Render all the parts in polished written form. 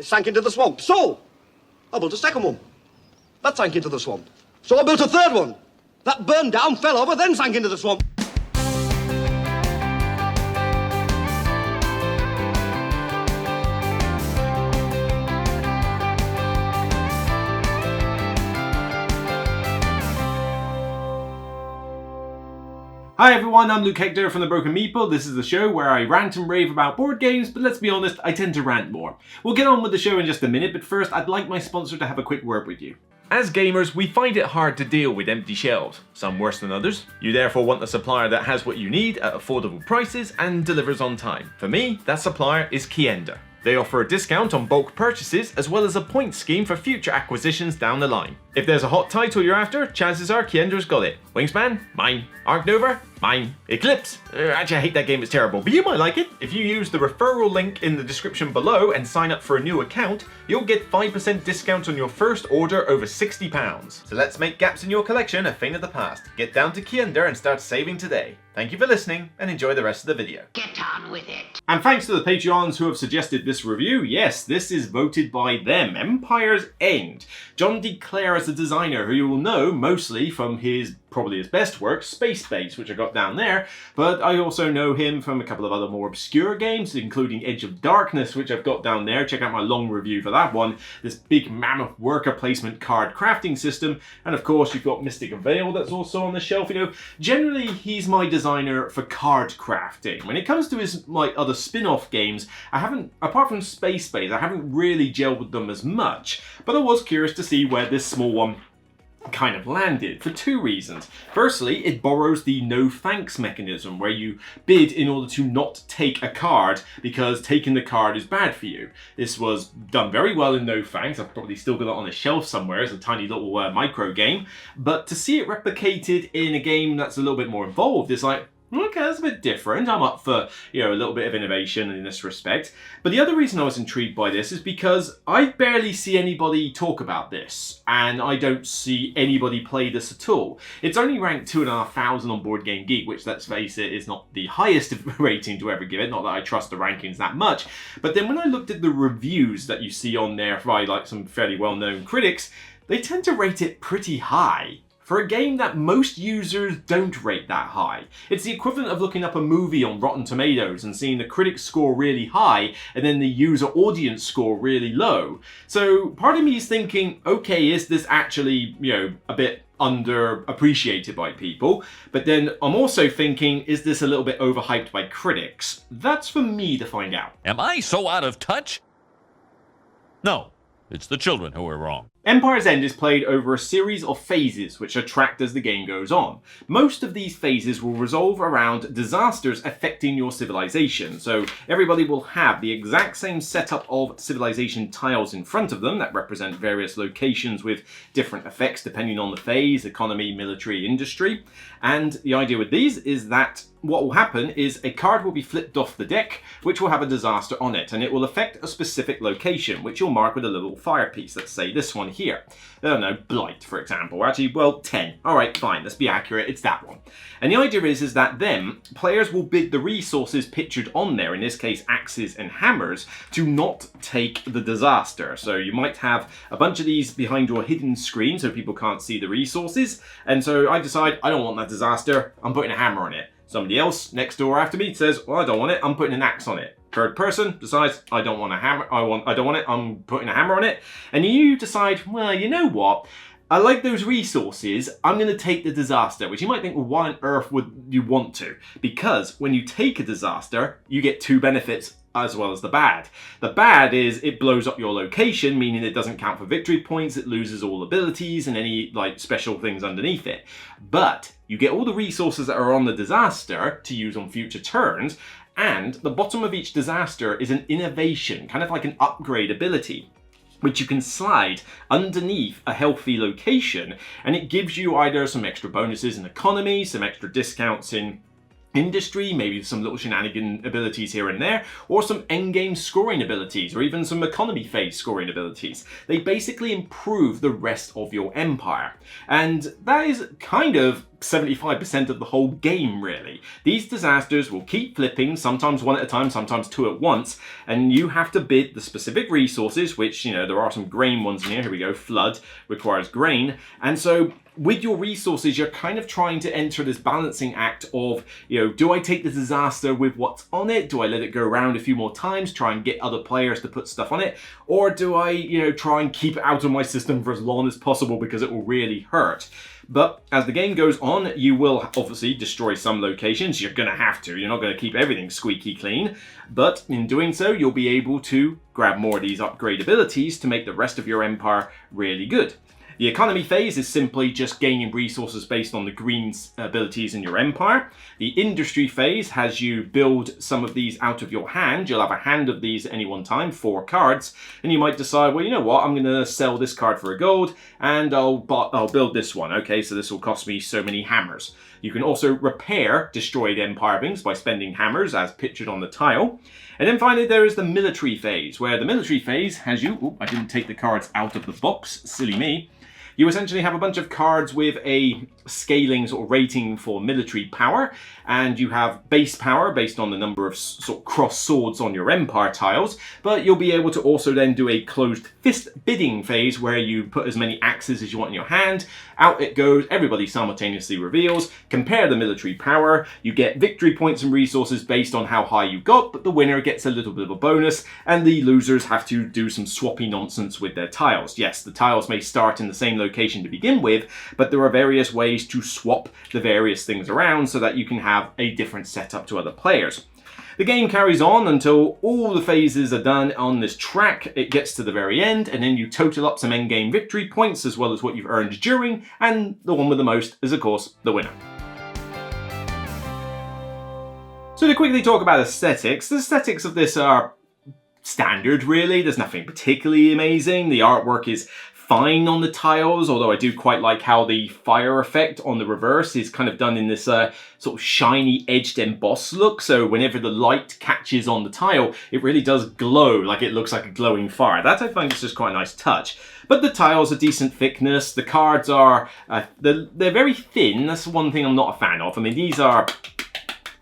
It sank into the swamp. So, I built a second one. That sank into the swamp. So I built a third one. That burned down, fell over, then sank into the swamp. Hi everyone, I'm Luke Hector from the Broken Meeple. This is the show where I rant and rave about board games, but let's be honest, I tend to rant more. We'll get on with the show in just a minute, but first I'd like my sponsor to have a quick word with you. As gamers, we find it hard to deal with empty shelves, some worse than others. You therefore want a supplier that has what you need at affordable prices and delivers on time. For me, that supplier is Kiender. They offer a discount on bulk purchases as well as a point scheme for future acquisitions down the line. If there's a hot title you're after, chances are Kiender's got it. Wingspan? Mine. Arc Nova? Mine. Eclipse? Actually, I hate that game, it's terrible, but you might like it. If you use the referral link in the description below and sign up for a new account, you'll get 5% discount on your first order over £60. So let's make gaps in your collection a thing of the past. Get down to Kiender and start saving today. Thank you for listening and enjoy the rest of the video. Get on with it. And thanks to the Patreons who have suggested this review. Yes, this is voted by them. Empire's End. John D. Clare is a designer who you will know mostly from his probably his best work, Space Base, which I got down there, but I also know him from a couple of other more obscure games, including Edge of Darkness, which I've got down there. Check out my long review for that one. This big mammoth worker placement card crafting system, and of course you've got Mystic Veil that's also on the shelf. You know, generally he's my designer for card crafting. When it comes to his other spin-off games, I haven't, apart from Space Base, I haven't really gelled with them as much, but I was curious to see where this small one kind of landed for two reasons. Firstly, it borrows the no thanks mechanism where you bid in order to not take a card because taking the card is bad for you. This was done very well in No Thanks. I've probably still got it on a shelf somewhere as a tiny little micro game, but to see it replicated in a game that's a little bit more involved is like, okay, that's a bit different. I'm up for, you know, a little bit of innovation in this respect. But the other reason I was intrigued by this is because I barely see anybody talk about this, and I don't see anybody play this at all. It's only ranked 2,500 on Board Game Geek, which, let's face it, is not the highest rating to ever give it. Not that I trust the rankings that much. But then when I looked at the reviews that you see on there by like some fairly well-known critics, they tend to rate it pretty high for a game that most users don't rate that high. It's the equivalent of looking up a movie on Rotten Tomatoes and seeing the critics score really high and then the user audience score really low. So part of me is thinking, okay, is this actually, you know, a bit underappreciated by people? But then I'm also thinking, is this a little bit overhyped by critics? That's for me to find out. Am I so out of touch? No, it's the children who are wrong. Empire's End is played over a series of phases which are tracked as the game goes on. Most of these phases will resolve around disasters affecting your civilization, so everybody will have the exact same setup of civilization tiles in front of them that represent various locations with different effects depending on the phase, economy, military, industry. And the idea with these is that what will happen is a card will be flipped off the deck which will have a disaster on it, and it will affect a specific location which you'll mark with a little fire piece. Let's say this one here. I don't know, Blight, for example. Actually, well, 10. Alright, fine, let's be accurate, it's that one. And the idea is that then players will bid the resources pictured on there, in this case axes and hammers, to not take the disaster. So you might have a bunch of these behind your hidden screen so people can't see the resources, and so I decide I don't want that disaster, I'm putting a hammer on it. Somebody else next door after me says, well, I don't want it, I'm putting an axe on it. Third person decides, I don't want a hammer, I don't want it, I'm putting a hammer on it. And you decide, well, you know what? I like those resources, I'm going to take the disaster, which you might think, well, why on earth would you want to? Because when you take a disaster, you get two benefits as well as the bad. The bad is it blows up your location, meaning it doesn't count for victory points, it loses all abilities and any like special things underneath it. But you get all the resources that are on the disaster to use on future turns, and the bottom of each disaster is an innovation, kind of like an upgrade ability, which you can slide underneath a healthy location, and it gives you either some extra bonuses in economy, some extra discounts in industry, maybe some little shenanigan abilities here and there, or some endgame scoring abilities, or even some economy phase scoring abilities. They basically improve the rest of your empire. And that is kind of 75% of the whole game, really. These disasters will keep flipping, sometimes one at a time, sometimes two at once, and you have to bid the specific resources, which, you know, there are some grain ones in here. Here we go, flood requires grain, and so with your resources, you're kind of trying to enter this balancing act of, you know, do I take the disaster with what's on it? Do I let it go around a few more times, try and get other players to put stuff on it? Or do I, you know, try and keep it out of my system for as long as possible because it will really hurt? But as the game goes on, you will obviously destroy some locations. You're going to have to. You're not going to keep everything squeaky clean. But in doing so, you'll be able to grab more of these upgrade abilities to make the rest of your empire really good. The economy phase is simply just gaining resources based on the green abilities in your empire. The industry phase has you build some of these out of your hand. You'll have a hand of these at any one time, 4 cards, and you might decide, well, you know what, I'm going to sell this card for a gold, and I'll build this one. Okay, so this will cost me so many hammers. You can also repair destroyed empire buildings by spending hammers, as pictured on the tile. And then finally, there is the military phase, where the military phase has you... Oh, I didn't take the cards out of the box. Silly me. You essentially have a bunch of cards with a scaling sort of rating for military power, and you have base power based on the number of sort of cross swords on your empire tiles, but you'll be able to also then do a closed fist bidding phase where you put as many axes as you want in your hand, out it goes, everybody simultaneously reveals, compare the military power, you get victory points and resources based on how high you got, but the winner gets a little bit of a bonus, and the losers have to do some swappy nonsense with their tiles. Yes, the tiles may start in the same location to begin with, but there are various ways to swap the various things around so that you can have a different setup to other players. The game carries on until all the phases are done on this track. It gets to the very end, and then you total up some endgame victory points as well as what you've earned during, and the one with the most is, of course, the winner. So to quickly talk about aesthetics, the aesthetics of this are standard, really. There's nothing particularly amazing. The artwork is fine on the tiles, although I do quite like how the fire effect on the reverse is kind of done in this sort of shiny edged embossed look, so whenever the light catches on the tile it really does glow, like it looks like a glowing fire. That I find is just quite a nice touch. But the tiles are decent thickness, the cards are they're very thin. That's one thing I'm not a fan of. I mean, these are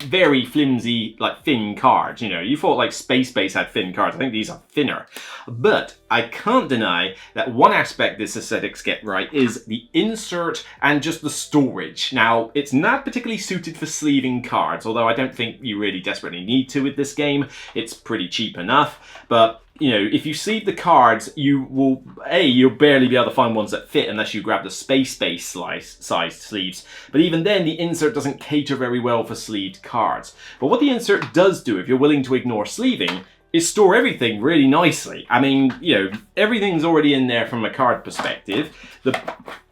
very flimsy, like thin cards. You know, you thought like Space Base had thin cards. I think these are thinner. But I can't deny that one aspect this aesthetics get right is the insert and just the storage. Now, it's not particularly suited for sleeving cards, although I don't think you really desperately need to with this game. It's pretty cheap enough, but you know, if you sleeve the cards, you'll barely be able to find ones that fit unless you grab the Space Base sized sleeves. But even then, the insert doesn't cater very well for sleeved cards. But what the insert does do, if you're willing to ignore sleeving, is store everything really nicely. I mean, you know, everything's already in there from a card perspective. The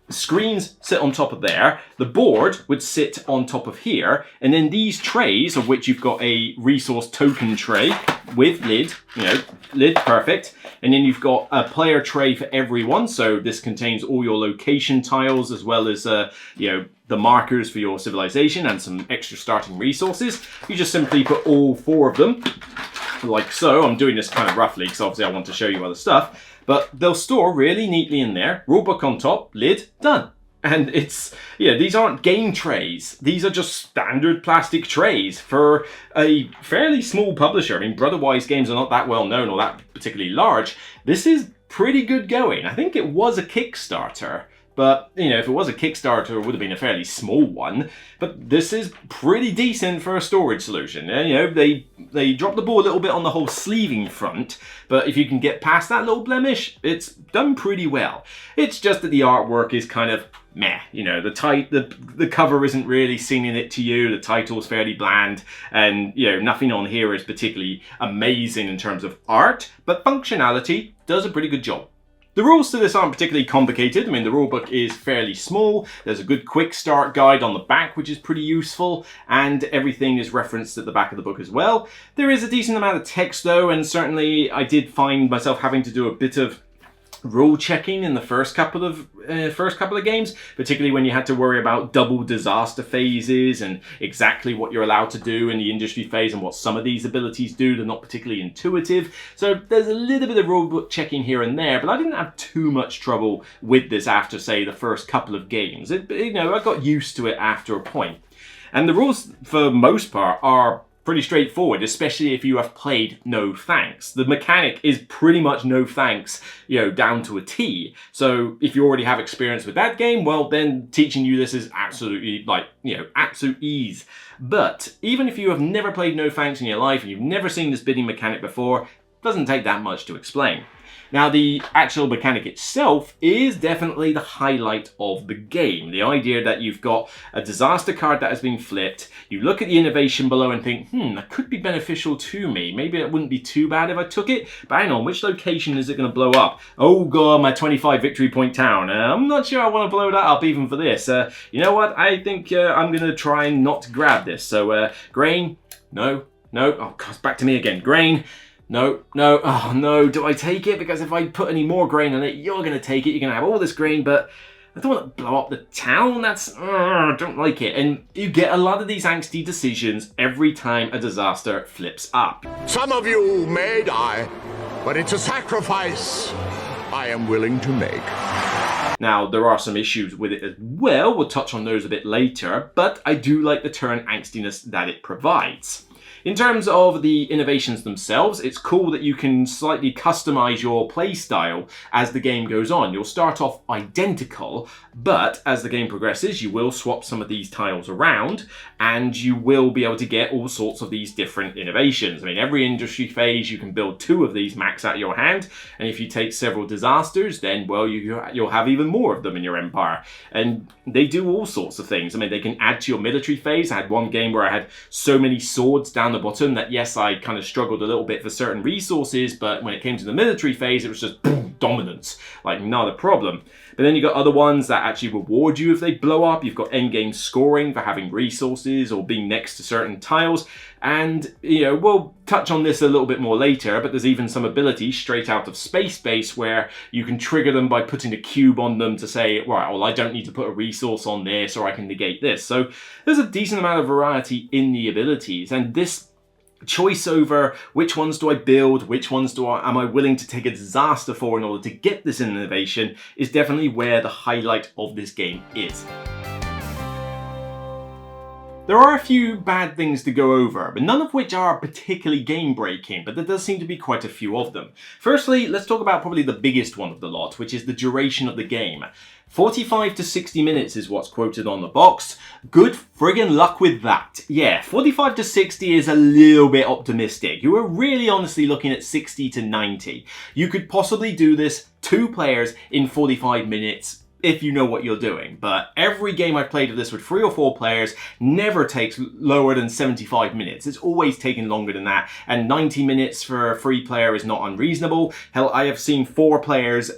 screens sit on top of there, the board would sit on top of here, and then these trays, of which you've got a resource token tray with lid, you know, lid, perfect, and then you've got a player tray for everyone, so this contains all your location tiles as well as, you know, the markers for your civilization and some extra starting resources. You just simply put all 4 of them, like so. I'm doing this kind of roughly because obviously I want to show you other stuff. But they'll store really neatly in there. Rulebook on top, lid, done. And it's, yeah, these aren't game trays. These are just standard plastic trays for a fairly small publisher. I mean, Brotherwise games are not that well known or that particularly large. This is pretty good going. I think it was a Kickstarter. But, you know, if it was a Kickstarter, it would have been a fairly small one. But this is pretty decent for a storage solution. And, you know, they dropped the ball a little bit on the whole sleeving front. But if you can get past that little blemish, it's done pretty well. It's just that the artwork is kind of meh. You know, the cover isn't really singing it to you. The title's fairly bland. And, you know, nothing on here is particularly amazing in terms of art. But functionality does a pretty good job. The rules to this aren't particularly complicated. I mean, the rulebook is fairly small. There's a good quick start guide on the back, which is pretty useful, and everything is referenced at the back of the book as well. There is a decent amount of text though, and certainly I did find myself having to do a bit of rule checking in the first couple of games, particularly when you had to worry about double disaster phases and exactly what you're allowed to do in the industry phase and what some of these abilities do. They're not particularly intuitive, so there's a little bit of rulebook checking here and there, but I didn't have too much trouble with this after, say, the first couple of games. I got used to it after a point. And the rules, for most part, are pretty straightforward, especially if you have played No Thanks. The mechanic is pretty much No Thanks, down to a T. So if you already have experience with that game, well, then teaching you this is absolutely, absolute ease. But even if you have never played No Thanks in your life and you've never seen this bidding mechanic before, it doesn't take that much to explain. Now, the actual mechanic itself is definitely the highlight of the game. The idea that you've got a disaster card that has been flipped, you look at the innovation below and think, that could be beneficial to me. Maybe it wouldn't be too bad if I took it, but hang on, which location is it going to blow up? Oh god, my 25 victory point town. I'm not sure I want to blow that up even for this. You know what? I think I'm going to try and not grab this. So, grain, no. Oh god, back to me again. Grain. No, oh no, do I take it? Because if I put any more grain on it, you're going to take it, you're going to have all this grain, but I don't want to blow up the town, I don't like it. And you get a lot of these angsty decisions every time a disaster flips up. Some of you may die, but it's a sacrifice I am willing to make. Now, there are some issues with it as well, we'll touch on those a bit later, but I do like the turn angstiness that it provides. In terms of the innovations themselves, it's cool that you can slightly customize your playstyle as the game goes on. You'll start off identical, but as the game progresses, you will swap some of these tiles around, and you will be able to get all sorts of these different innovations. I mean, every industry phase, you can build 2 of these max out of your hand, and if you take several disasters, then, well, you'll have even more of them in your empire. And they do all sorts of things. I mean, they can add to your military phase. I had one game where I had so many swords down the bottom that, yes, I kind of struggled a little bit for certain resources, but when it came to the military phase, it was just boom, dominance, like not a problem. But then you got other ones that actually reward you if they blow up. You've got endgame scoring for having resources or being next to certain tiles. And, we'll touch on this a little bit more later, but there's even some abilities straight out of Space Base where you can trigger them by putting a cube on them to say, right, well, I don't need to put a resource on this, or I can negate this. So there's a decent amount of variety in the abilities, and this choice over which ones do I build, which ones am I willing to take a disaster for in order to get this innovation is definitely where the highlight of this game is. There are a few bad things to go over, but none of which are particularly game-breaking, but there does seem to be quite a few of them. Firstly, let's talk about probably the biggest one of the lot, which is the duration of the game. 45 to 60 minutes is what's quoted on the box. Good friggin' luck with that. Yeah, 45 to 60 is a little bit optimistic. You are really honestly looking at 60 to 90. You could possibly do this 2 players in 45 minutes if you know what you're doing. But every game I've played of this with 3 or 4 players never takes lower than 75 minutes. It's always taken longer than that. And 90 minutes for a 3 player is not unreasonable. Hell, I have seen 4 players,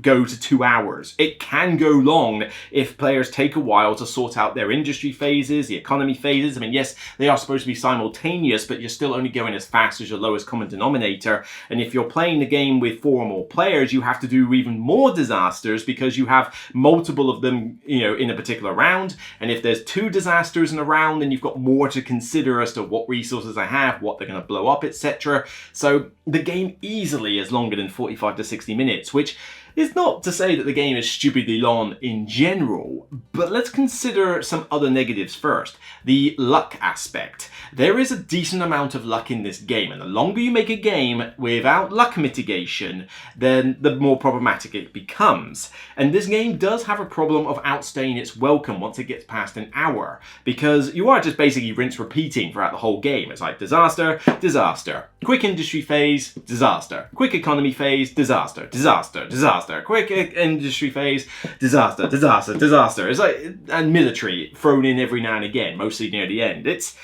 go to 2 hours. It can go long if players take a while to sort out their industry phases, the economy phases. I mean, yes, they are supposed to be simultaneous, but you're still only going as fast as your lowest common denominator. And if you're playing the game with 4 or more players, you have to do even more disasters because you have multiple of them, in a particular round. And if there's 2 disasters in a round, then you've got more to consider as to what resources I have, what they're going to blow up, etc. So the game easily is longer than 45 to 60 minutes, which is not to say that the game is stupidly long in general, but let's consider some other negatives first. The luck aspect. There is a decent amount of luck in this game, and the longer you make a game without luck mitigation, then the more problematic it becomes. And this game does have a problem of outstaying its welcome once it gets past an hour, because you are just basically rinse repeating throughout the whole game. It's like disaster, disaster, quick industry phase, disaster, quick economy phase, disaster, disaster, disaster, quick industry phase, disaster, disaster, disaster. It's like, and military thrown in every now and again, mostly near the end. It's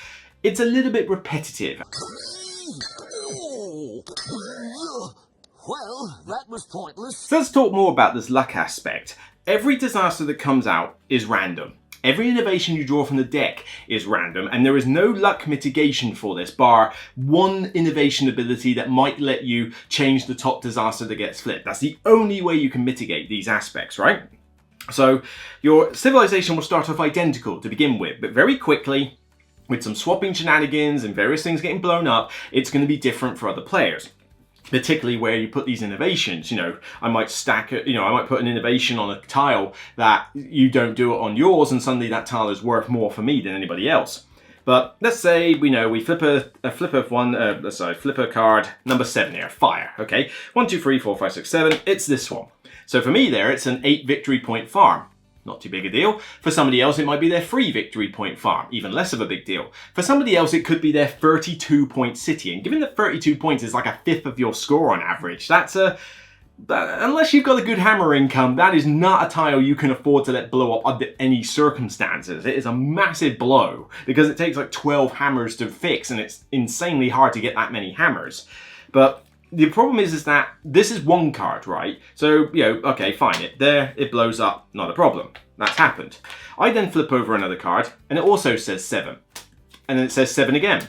a little bit repetitive. Well, that was pointless. So let's talk more about this luck aspect. Every disaster that comes out is random. Every innovation you draw from the deck is random, and there is no luck mitigation for this, bar one innovation ability that might let you change the top disaster that gets flipped. That's the only way you can mitigate these aspects, right? So your civilization will start off identical to begin with, but very quickly, with some swapping shenanigans and various things getting blown up, it's going to be different for other players. Particularly where you put these innovations, I might stack it, I might put an innovation on a tile that you don't do it on yours, and suddenly that tile is worth more for me than anybody else. But let's say we flip a card number 7 here, fire. Okay, 1, 2, 3, 4, 5, 6, 7. It's this one. So for me there, it's an 8 victory point farm. Not too big a deal. For somebody else, it might be their 3 victory point farm. Even less of a big deal. For somebody else, it could be their 32 point city. And given that 32 points is like a fifth of your score on average, unless you've got a good hammer income, that is not a tile you can afford to let blow up under any circumstances. It is a massive blow because it takes like 12 hammers to fix, and it's insanely hard to get that many hammers. But the problem is that this is one card, right? So, okay, fine, it blows up, not a problem. That's happened. I then flip over another card, and it also says 7. And then it says 7 again.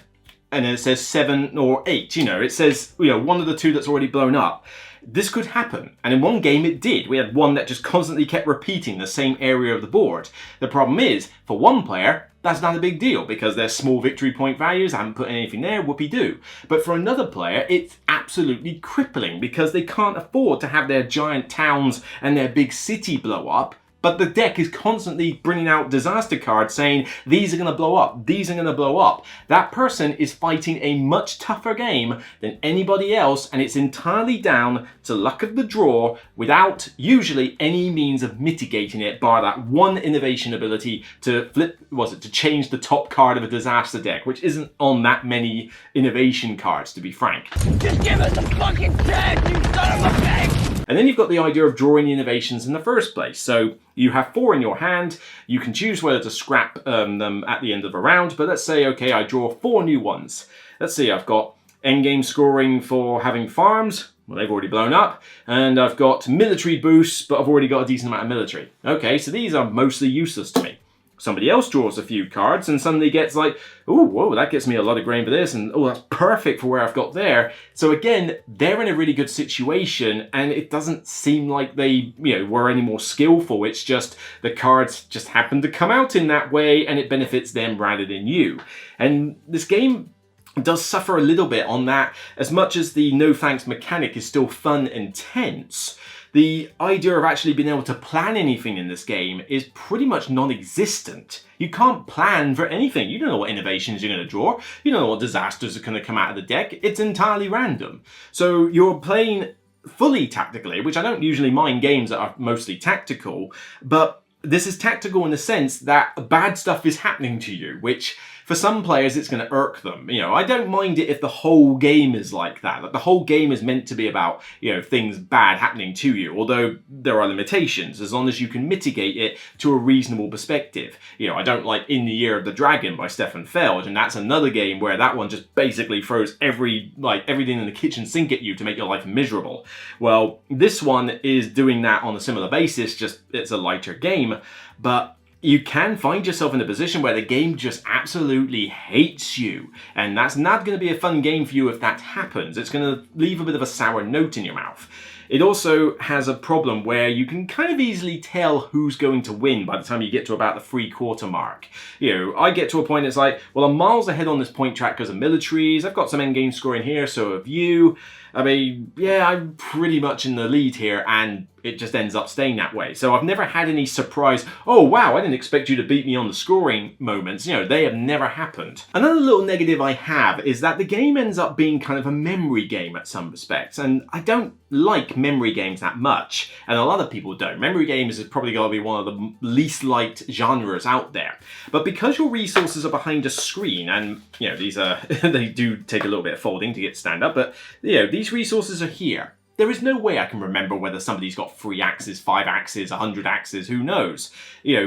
And then it says 7 or 8, it says, one of the two that's already blown up. This could happen, and in one game it did. We had one that just constantly kept repeating the same area of the board. The problem is, for one player, that's not a big deal because they're small victory point values, I haven't put anything there, whoopee-doo. But for another player, it's absolutely crippling because they can't afford to have their giant towns and their big city blow up. But the deck is constantly bringing out disaster cards saying, these are going to blow up, these are going to blow up. That person is fighting a much tougher game than anybody else, and it's entirely down to luck of the draw without usually any means of mitigating it, bar that one innovation ability to to change the top card of a disaster deck, which isn't on that many innovation cards, to be frank. Just give us a fucking chance, you son of a bitch! And then you've got the idea of drawing the innovations in the first place. So you have 4 in your hand. You can choose whether to scrap them at the end of a round. But let's say, okay, I draw 4 new ones. Let's see, I've got endgame scoring for having farms. Well, they've already blown up. And I've got military boosts, but I've already got a decent amount of military. Okay, so these are mostly useless to me. Somebody else draws a few cards and suddenly gets like, oh, whoa, that gets me a lot of grain for this, and oh, that's perfect for where I've got there. So again, they're in a really good situation, and it doesn't seem like they, were any more skillful. It's just the cards just happen to come out in that way, and it benefits them rather than you. And this game does suffer a little bit on that. As much as the no thanks mechanic is still fun and tense, the idea of actually being able to plan anything in this game is pretty much non-existent. You can't plan for anything. You don't know what innovations you're going to draw. You don't know what disasters are going to come out of the deck. It's entirely random. So you're playing fully tactically, which I don't usually mind games that are mostly tactical, but this is tactical in the sense that bad stuff is happening to you, which for some players it's going to irk them. I don't mind it if the whole game is like that. Like the whole game is meant to be about, things bad happening to you, although there are limitations, as long as you can mitigate it to a reasonable perspective. I don't like In the Year of the Dragon by Stefan Feld, and that's another game where that one just basically throws everything in the kitchen sink at you to make your life miserable. Well, this one is doing that on a similar basis, just it's a lighter game, but you can find yourself in a position where the game just absolutely hates you. And that's not going to be a fun game for you if that happens. It's going to leave a bit of a sour note in your mouth. It also has a problem where you can kind of easily tell who's going to win by the time you get to about the 3/4 mark. I get to a point, it's like, well, I'm miles ahead on this point track because of militaries. I've got some endgame scoring here, so have you. I mean, yeah, I'm pretty much in the lead here, and it just ends up staying that way. So I've never had any surprise, oh wow, I didn't expect you to beat me on the scoring moments. They have never happened. Another little negative I have is that the game ends up being kind of a memory game at some respects, and I don't like memory games that much, and a lot of people don't. Memory games is probably going to be one of the least liked genres out there. But because your resources are behind a screen, and these are they do take a little bit of folding to get stand up, but these resources are here. There is no way I can remember whether somebody's got 3 axes, 5 axes, 100 axes, who knows?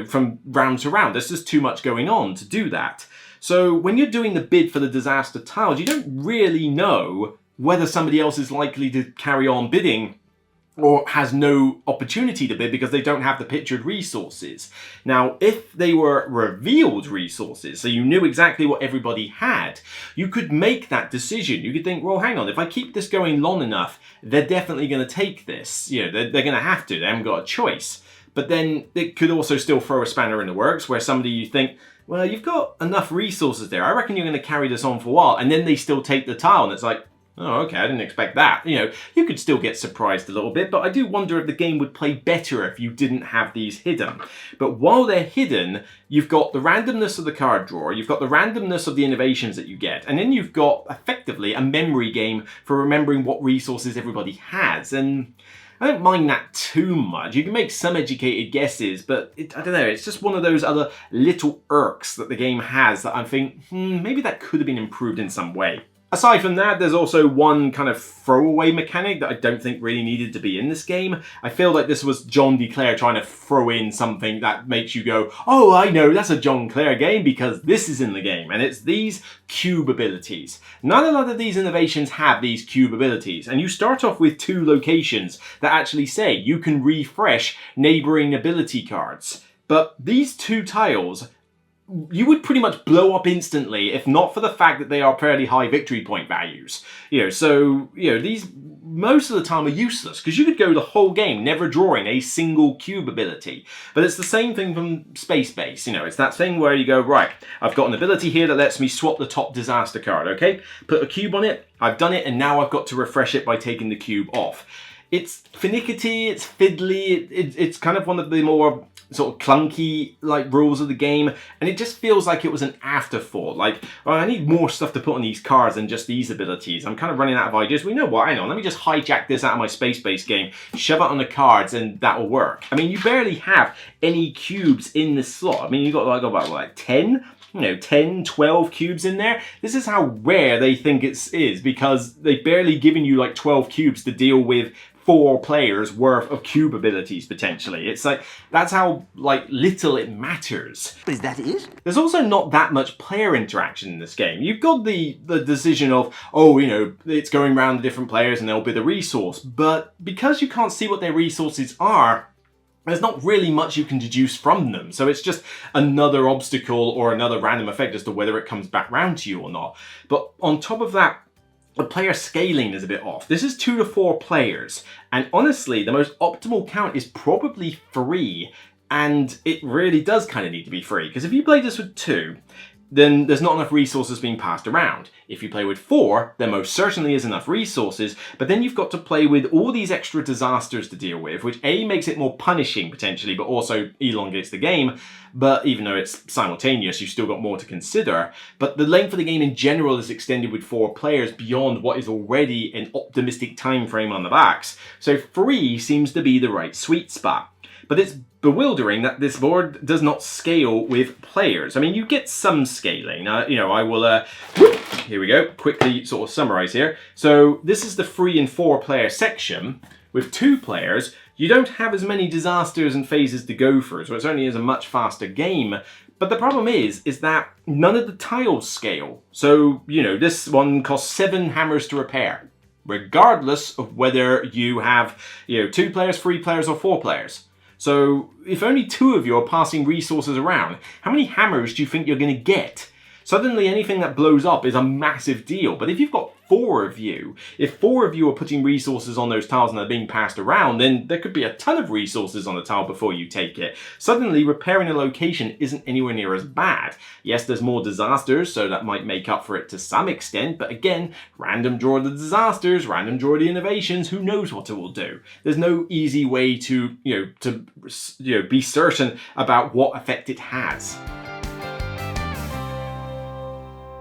From round to round, there's just too much going on to do that. So when you're doing the bid for the disaster tiles, you don't really know whether somebody else is likely to carry on bidding or has no opportunity to bid because they don't have the pictured resources. Now, if they were revealed resources, so you knew exactly what everybody had, you could make that decision. You could think, well, hang on, if I keep this going long enough, they're definitely going to take this. You know, they're going to have to. They haven't got a choice. But then it could also still throw a spanner in the works where somebody you think, well, you've got enough resources there. I reckon you're going to carry this on for a while. And then they still take the tile and it's like, oh, okay, I didn't expect that. You know, you could still get surprised a little bit, but I do wonder if the game would play better if you didn't have these hidden. But while they're hidden, you've got the randomness of the card draw, you've got the randomness of the innovations that you get, and then you've got, effectively, a memory game for remembering what resources everybody has. And I don't mind that too much. You can make some educated guesses, but I don't know, it's just one of those other little irks that the game has that I think, maybe that could have been improved in some way. Aside from that, there's also one kind of throwaway mechanic that I don't think really needed to be in this game. I feel like this was John D. Clare trying to throw in something that makes you go, oh, I know, that's a John Clare game because this is in the game, and it's these cube abilities. Not a lot of these innovations have these cube abilities, and you start off with 2 locations that actually say you can refresh neighboring ability cards. But these 2 tiles, you would pretty much blow up instantly if not for the fact that they are fairly high victory point values. You know, so, you know, these most of the time are useless because you could go the whole game never drawing a single cube ability. But it's the same thing from Space Base. You know, it's that thing where you go, right, I've got an ability here that lets me swap the top disaster card, okay? Put a cube on it, I've done it, and now I've got to refresh it by taking the cube off. It's finicky, it's fiddly, it's kind of one of the more sort of clunky like rules of the game, and it just feels like it was an afterthought. Like, oh, I need more stuff to put on these cards than just these abilities. I'm kind of running out of ideas. We know what, hang on, let me just hijack this out of my space-based game, shove it on the cards, and that'll work. I mean, you barely have any cubes in the slot. I mean, you got about like 10? You know, 10, 12 cubes in there. This is how rare they think it is because they've barely given you like 12 cubes to deal with 4 players worth of cube abilities potentially. It's like, that's how like little it matters. Is that it? There's also not that much player interaction in this game. You've got the decision of, oh, you know, it's going around the different players and there'll be the resource, but because you can't see what their resources are, there's not really much you can deduce from them. So it's just another obstacle or another random effect as to whether it comes back round to you or not. But on top of that, the player scaling is a bit off. This is 2 to 4 players, and honestly, the most optimal count is probably 3, and it really does kind of need to be 3, because if you play this with 2, then there's not enough resources being passed around. If you play with 4, there most certainly is enough resources, but then you've got to play with all these extra disasters to deal with, which A, makes it more punishing potentially, but also elongates the game. But even though it's simultaneous, you've still got more to consider. But the length of the game in general is extended with 4 players beyond what is already an optimistic time frame on the backs. So 3 seems to be the right sweet spot. But it's bewildering that this board does not scale with players. I mean, you get some scaling. You know, I will, here we go, quickly sort of summarize here. So this is the 3 and 4 player section. With 2 players, you don't have as many disasters and phases to go through, so it certainly is a much faster game. But the problem is that none of the tiles scale. So, you know, this one costs 7 hammers to repair, regardless of whether you have, you know, 2 players, 3 players, or 4 players. So if only 2 of you are passing resources around, how many hammers do you think you're going to get? Suddenly anything that blows up is a massive deal. But if you've got 4 of you, if 4 of you are putting resources on those tiles and they're being passed around, then there could be a ton of resources on the tile before you take it. Suddenly repairing a location isn't anywhere near as bad. Yes, there's more disasters, so that might make up for it to some extent, but again, random draw the disasters, random draw the innovations, who knows what it will do. There's no easy way to, be certain about what effect it has.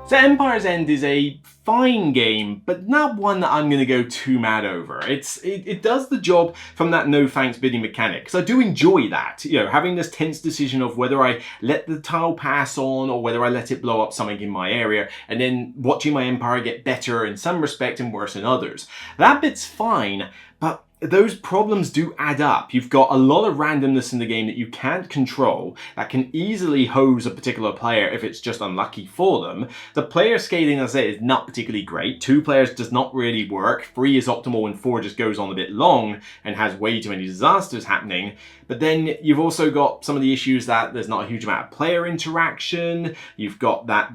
So Empire's End is a fine game, but not one that I'm going to go too mad over. It does the job from that no thanks bidding mechanic, because I do enjoy that. You know, having this tense decision of whether I let the tile pass on or whether I let it blow up something in my area, and then watching my Empire get better in some respect and worse in others. That bit's fine, but those problems do add up. You've got a lot of randomness in the game that you can't control, that can easily hose a particular player if it's just unlucky for them. The player scaling, as I say, is not particularly great. 2 players does not really work. 3 is optimal and 4 just goes on a bit long and has way too many disasters happening. But then you've also got some of the issues that there's not a huge amount of player interaction. You've got that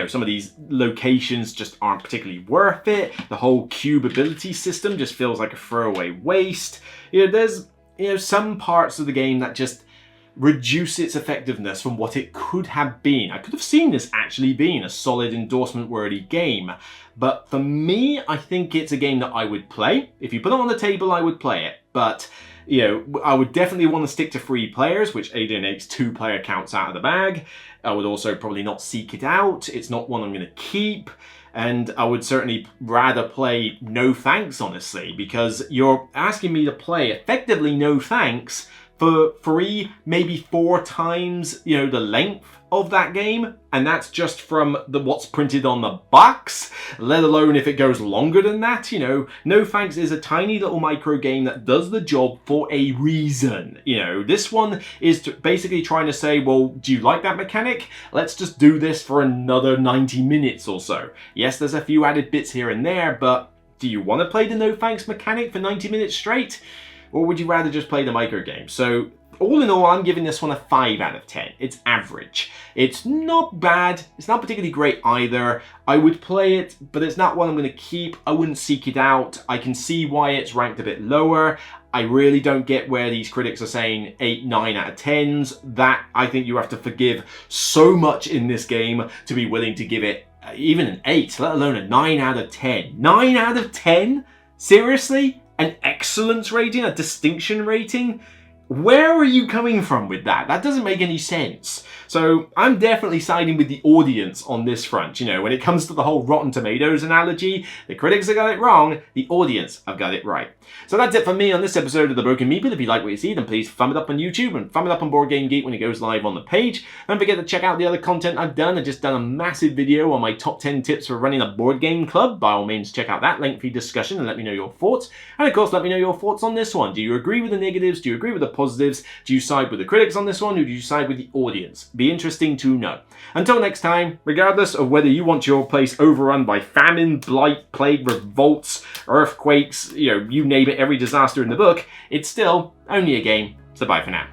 some of these locations just aren't particularly worth it. The whole cube ability system just feels like a throwaway waste. There's some parts of the game that just reduce its effectiveness from what it could have been. I could have seen this actually being a solid endorsement-worthy game. But for me, I think it's a game that I would play. If you put it on the table, I would play it. But I would definitely want to stick to 3 players, which alienates 2-player counts out of the bag. I would also probably not seek it out. It's not one I'm going to keep. And I would certainly rather play No Thanks, honestly, because you're asking me to play effectively No Thanks for 3, maybe 4 times, the length of that game, and that's just from what's printed on the box, let alone if it goes longer than that. No Thanks is a tiny little micro game that does the job for a reason. This one is basically trying to say, well, do you like that mechanic? Let's just do this for another 90 minutes or so. Yes, there's a few added bits here and there, but do you want to play the No Thanks mechanic for 90 minutes straight? Or would you rather just play the micro game? So all in all, I'm giving this one a 5 out of 10. It's average. It's not bad. It's not particularly great either. I would play it, but it's not one I'm going to keep. I wouldn't seek it out. I can see why it's ranked a bit lower. I really don't get where these critics are saying 8, 9 out of 10s. That, I think you have to forgive so much in this game to be willing to give it even an 8, let alone a 9 out of 10. 9 out of 10? Seriously? An excellence rating? A distinction rating? Where are you coming from with that? That doesn't make any sense. So I'm definitely siding with the audience on this front. When it comes to the whole Rotten Tomatoes analogy, the critics have got it wrong, the audience have got it right. So that's it for me on this episode of The Broken Meeple. If you like what you see, then please thumb it up on YouTube and thumb it up on Board Game Geek when it goes live on the page. Don't forget to check out the other content I've done. I've just done a massive video on my top 10 tips for running a board game club. By all means, check out that lengthy discussion and let me know your thoughts. And of course, let me know your thoughts on this one. Do you agree with the negatives? Do you agree with the positives? Do you side with the critics on this one, or do you side with the audience? Be interesting to know. Until next time, regardless of whether you want your place overrun by famine, blight, plague, revolts, earthquakes, you name it, every disaster in the book, it's still only a game. So bye for now.